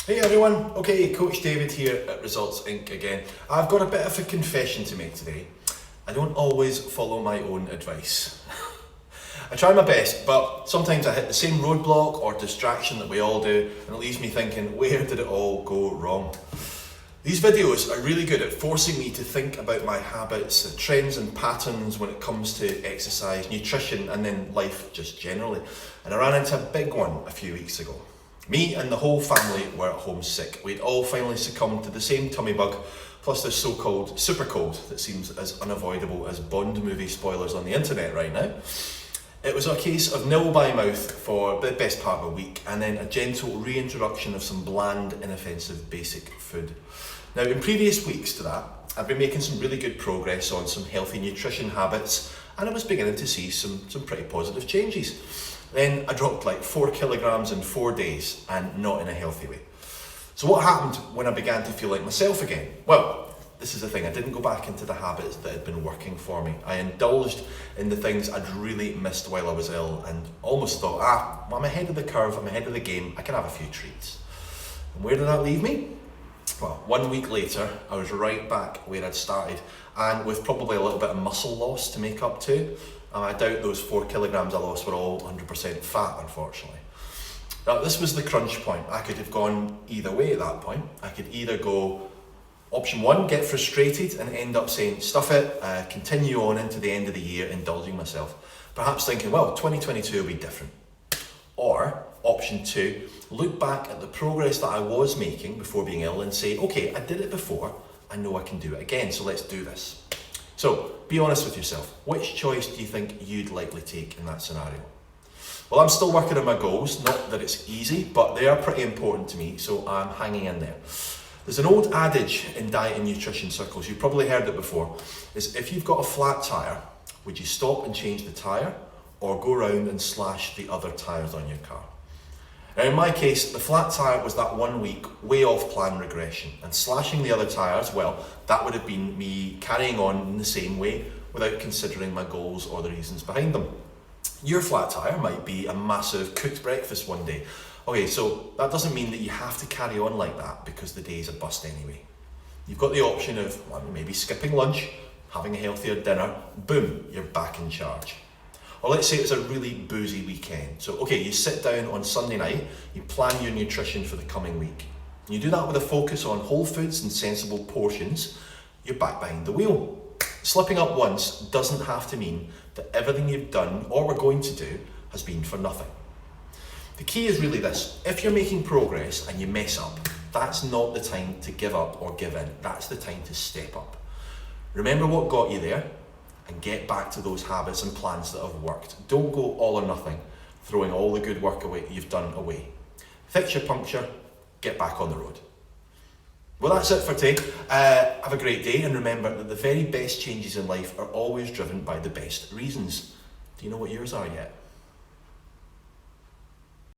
Hey everyone, okay, Coach David here at Results Inc. again. I've got a bit of a confession to make today. I don't always follow my own advice. I try my best, but sometimes I hit the same roadblock or distraction that we all do, and it leaves me thinking, where did it all go wrong? These videos are really good at forcing me to think about my habits, trends and patterns when it comes to exercise, nutrition, and then life just generally. And I ran into a big one a few weeks ago. Me and the whole family were at home sick. We'd all finally succumbed to the same tummy bug, plus this so-called super cold that seems as unavoidable as Bond movie spoilers on the internet right now. It was a case of nil by mouth for the best part of a week, and then a gentle reintroduction of some bland, inoffensive, basic food. Now, in previous weeks to that, I've been making some really good progress on some healthy nutrition habits, and I was beginning to see some pretty positive changes. Then I dropped like 4 kilograms in 4 days, and not in a healthy way. So what happened when I began to feel like myself again? Well, this is the thing, I didn't go back into the habits that had been working for me. I indulged in the things I'd really missed while I was ill, and almost thought, well, I'm ahead of the curve, I'm ahead of the game, I can have a few treats. And where did that leave me? Well, 1 week later, I was right back where I'd started, and with probably a little bit of muscle loss to make up to. I doubt those 4 kilograms I lost were all 100% fat, unfortunately. Now, this was the crunch point. I could have gone either way at that point. I could either go option 1, get frustrated and end up saying, stuff it, continue on into the end of the year, indulging myself. Perhaps thinking, well, 2022 will be different. Or option 2, look back at the progress that I was making before being ill and say, okay, I did it before, I know I can do it again, so let's do this. So, be honest with yourself. Which choice do you think you'd likely take in that scenario? Well, I'm still working on my goals, not that it's easy, but they are pretty important to me, so I'm hanging in there. There's an old adage in diet and nutrition circles, you've probably heard it before, is if you've got a flat tyre, would you stop and change the tyre, or go around and slash the other tyres on your car? Now in my case, the flat tyre was that 1 week way off plan regression, and slashing the other tyres, well, that would have been me carrying on in the same way without considering my goals or the reasons behind them. Your flat tyre might be a massive cooked breakfast one day. Okay, so that doesn't mean that you have to carry on like that because the day's a bust anyway. You've got the option of maybe skipping lunch, having a healthier dinner, boom, you're back in charge. Or let's say it's a really boozy weekend. So, okay, you sit down on Sunday night, you plan your nutrition for the coming week. You do that with a focus on whole foods and sensible portions, you're back behind the wheel. Slipping up once doesn't have to mean that everything you've done or were going to do has been for nothing. The key is really this: if you're making progress and you mess up, that's not the time to give up or give in. That's the time to step up. Remember what got you there and get back to those habits and plans that have worked. Don't go all or nothing, throwing all the good work you've done away. Fix your puncture, get back on the road. Well, that's it for today. Have a great day, and remember that the very best changes in life are always driven by the best reasons. Do you know what yours are yet?